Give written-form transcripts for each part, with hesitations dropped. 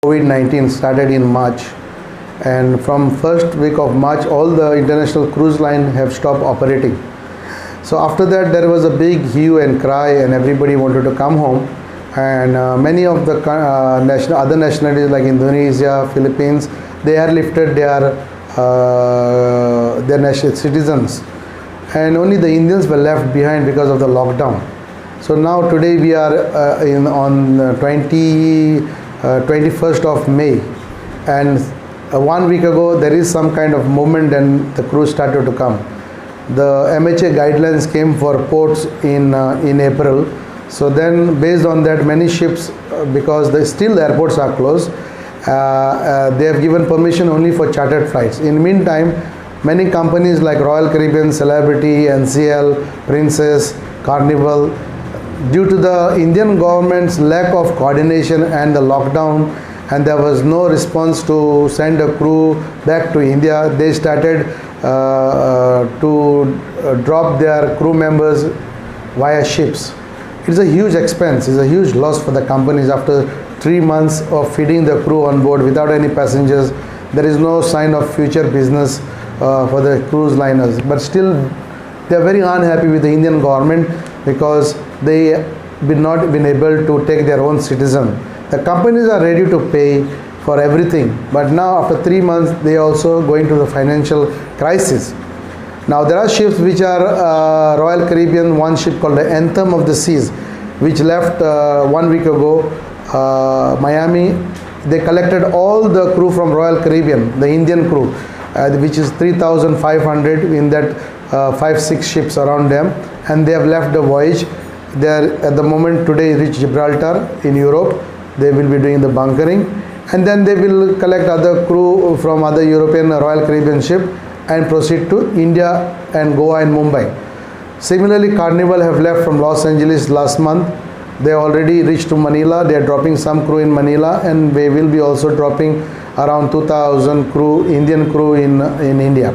COVID-19 started in March, and from first week of March all the international cruise line have stopped operating. So after that there was a big hue and cry and everybody wanted to come home, and many of the other nationalities like Indonesia, Philippines, they airlifted their national citizens, and only the Indians were left behind because of the lockdown. So now today we are on 21st of May, and 1 week ago there is some kind of movement and the crews started to come. The MHA guidelines came for ports in April. So then based on that, many ships, because still the airports are closed, they have given permission only for chartered flights. In the meantime, many companies like Royal Caribbean, Celebrity, NCL, Princess, Carnival, due to the Indian government's lack of coordination and the lockdown, and there was no response to send a crew back to India, they started to drop their crew members via ships. It's a huge expense, it's a huge loss for the companies. After 3 months of feeding the crew on board without any passengers, there is no sign of future business for the cruise liners. But still, they are very unhappy with the Indian government because they have not been able to take their own citizen. The companies are ready to pay for everything, but now after 3 months they are also going to the financial crisis. Now there are ships which are Royal Caribbean, one ship called the Anthem of the Seas, which left 1 week ago Miami. They collected all the crew from Royal Caribbean, the Indian crew, which is 3,500 in that 5-6 ships around them, and they have left the voyage. They are at the moment today reach Gibraltar in Europe. They will be doing the bunkering, and then they will collect other crew from other European Royal Caribbean ship and proceed to India and Goa and Mumbai. Similarly, Carnival have left from Los Angeles last month. They already reached to Manila. They are dropping some crew in Manila, and they will be also dropping around 2,000 crew, Indian crew in India.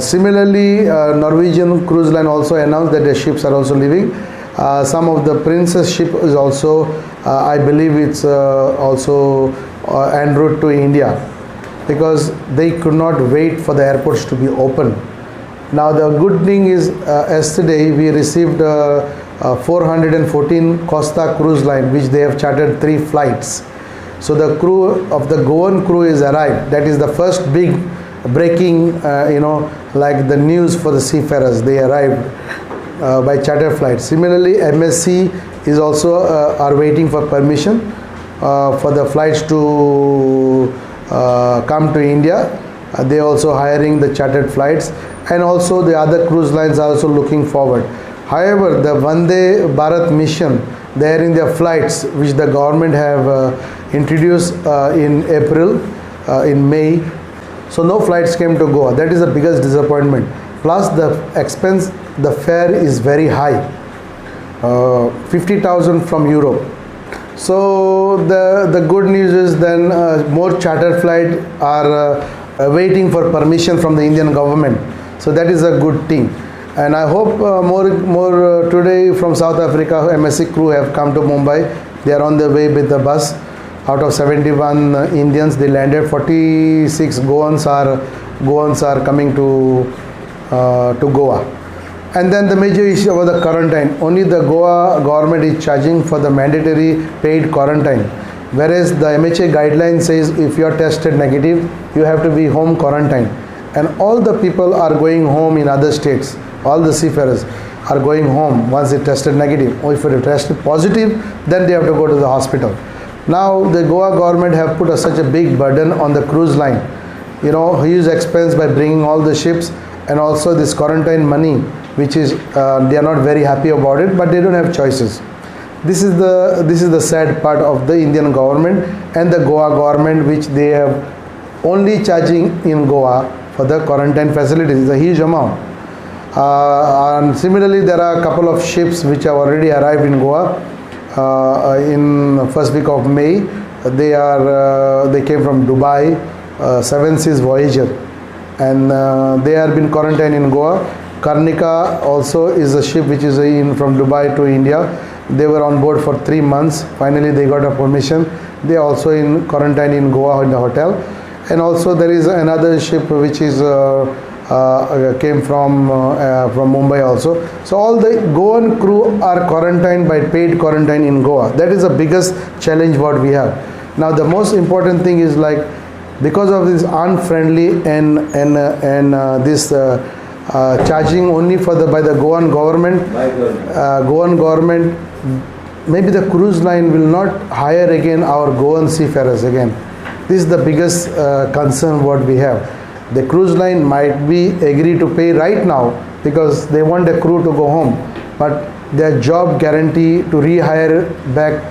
Similarly, Norwegian cruise line also announced that their ships are also leaving. Some of the Princess ship is also, I believe it's also en route to India, because they could not wait for the airports to be open. Now the good thing is, yesterday we received 414 Costa cruise line, which they have chartered 3 flights. So the crew of the Goan crew is arrived. That is the first big breaking, like the news for the seafarers. They arrived by charter flight. Similarly, MSC is also are waiting for permission for the flights to come to India. They are also hiring the chartered flights, and also the other cruise lines are also looking forward. However, the Vande Bharat mission, they are in their flights which the government have introduced in April, in May. So no flights came to Goa. That is the biggest disappointment. Plus the expense, the fare is very high, 50,000 from Europe. So the good news is then more charter flights are waiting for permission from the Indian government. So that is a good thing. And I hope more today from South Africa, MSC crew have come to Mumbai. They are on their way with the bus. Out of 71 Indians, they landed. 46 Goans are coming to Goa. And then the major issue about the quarantine. Only the Goa government is charging for the mandatory paid quarantine, whereas the MHA guideline says if you are tested negative, you have to be home quarantine. And all the people are going home in other states. All the seafarers are going home once they tested negative. Or if they tested positive, then they have to go to the hospital. Now the Goa government have put such a big burden on the cruise line. Huge expense by bringing all the ships, and also this quarantine money, which is they are not very happy about it, but they don't have choices. This is the sad part of the Indian government and the Goa government, which they have only charging in Goa for the quarantine facilities. It's a huge amount. And similarly, there are a couple of ships which have already arrived in Goa in first week of May. They came from Dubai, 7 Seas Voyager, and they have been quarantined in Goa. Karnika also is a ship which is from Dubai to India. They were on board for 3 months. Finally, they got a permission. They are also in quarantine in Goa in the hotel. And also there is another ship which is came from Mumbai also. So all the Goan crew are quarantined by paid quarantine in Goa. That is the biggest challenge what we have. Now the most important thing is like, because of this unfriendly and this charging only for by the Goan government, maybe the cruise line will not hire again our Goan seafarers again. This is the biggest concern what we have. The cruise line might be agree to pay right now because they want the crew to go home, but their job guarantee to rehire back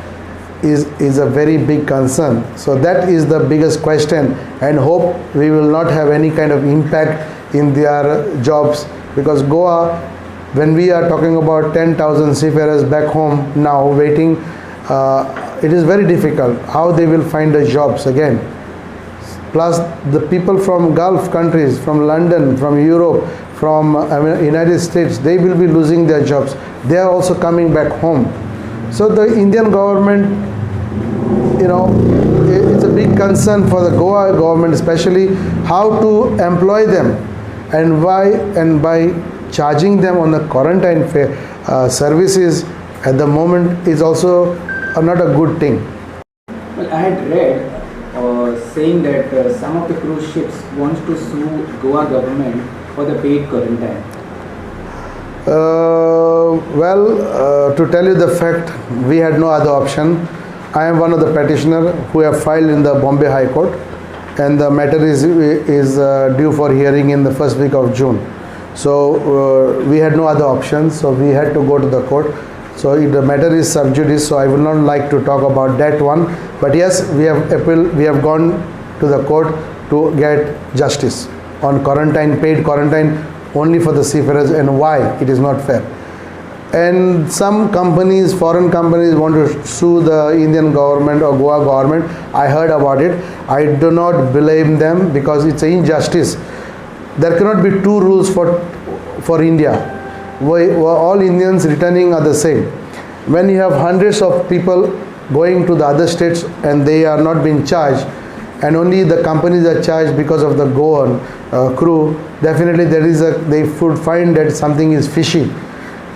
is a very big concern. So that is the biggest question, and hope we will not have any kind of impact in their jobs, because Goa, when we are talking about 10,000 seafarers back home now waiting, it is very difficult how they will find the jobs again. Plus the people from Gulf countries, from London, from Europe, from United States, they will be losing their jobs. They are also coming back home. So the Indian government, it's a big concern for the Goa government, especially how to employ them, and why, and by charging them on the quarantine services at the moment is also not a good thing. Well, I had read saying that some of the cruise ships wants to sue Goa government for the paid quarantine. To tell you the fact, we had no other option. I am one of the petitioners who have filed in the Bombay High Court, and the matter is due for hearing in the first week of June. So we had no other option, so we had to go to the court. So the matter is sub judice, so I would not like to talk about that one. But yes, we have gone to the court to get justice on quarantine, paid quarantine only for the seafarers, and why it is not fair. And some companies, foreign companies, want to sue the Indian government or Goa government. I heard about it. I do not blame them, because it's an injustice. There cannot be two rules for India. All Indians returning are the same. When you have hundreds of people going to the other states and they are not being charged, and only the companies are charged because of the Goan crew, definitely they would find that something is fishy.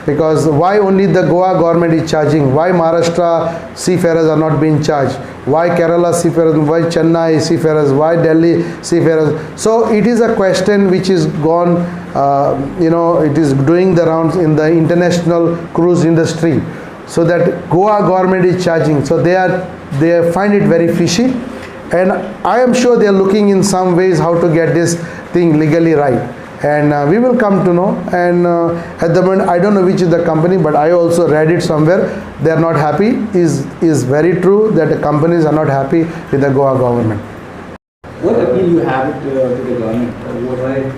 Because why only the Goa government is charging? Why Maharashtra seafarers are not being charged? Why Kerala seafarers? Why Chennai seafarers? Why Delhi seafarers? So it is a question which is gone, it is doing the rounds in the international cruise industry. So that Goa government is charging. So they find it very fishy, and I am sure they are looking in some ways how to get this thing legally right. And we will come to know, and at the moment I don't know which is the company, but I also read it somewhere. They are not happy. Is very true that the companies are not happy with the Goa government. What appeal you have to the government?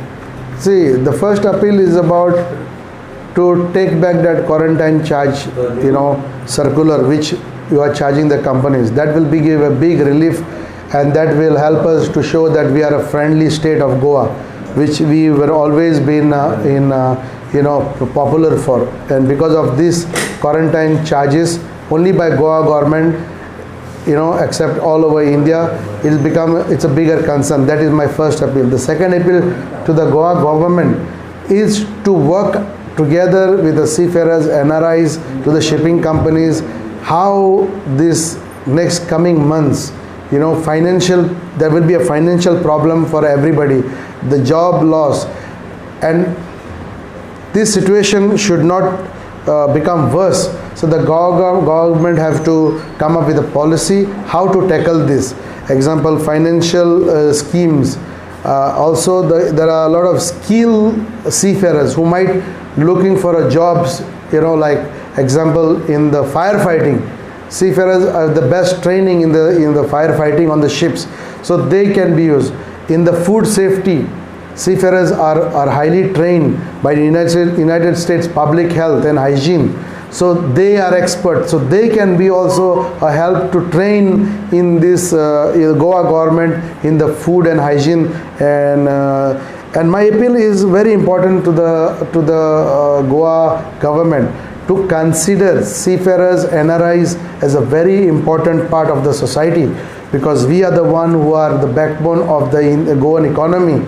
See, the first appeal is about to take back that quarantine charge, circular which you are charging the companies. That will give a big relief, and that will help us to show that we are a friendly state of Goa, which we were always been popular for. And because of this quarantine charges only by Goa government, except all over India, it's a bigger concern. That is my first appeal. The second appeal to the Goa government is to work together with the seafarers, NRIs, to the shipping companies, how this next coming months, there will be a financial problem for everybody, the job loss, and this situation should not become worse. So the government have to come up with a policy how to tackle this. Example, financial schemes. Also, there are a lot of skilled seafarers who might looking for a jobs, like example in the firefighting. Seafarers are the best training in the firefighting on the ships, so they can be used. In the food safety, seafarers are highly trained by the United States Public Health and Hygiene, so they are experts, so they can be also a help to train in this Goa government in the food and hygiene. And my appeal is very important to the Goa government to consider seafarers, NRIs as a very important part of the society, because we are the one who are the backbone of the Goan economy.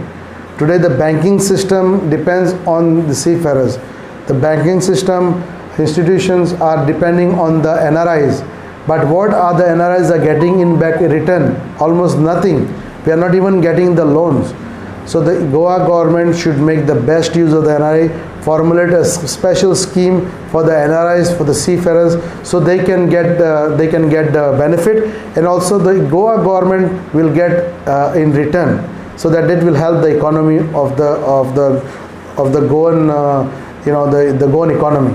Today the banking system depends on the seafarers. The banking system institutions are depending on the NRIs. But what are the NRIs are getting in back in return? Almost nothing. We are not even getting the loans. So the Goa government should make the best use of the NRI, formulate a special scheme for the NRIs, for the seafarers, so they can get the benefit, and also the Goa government will get in return, so that it will help the economy of the Goan the Goan economy.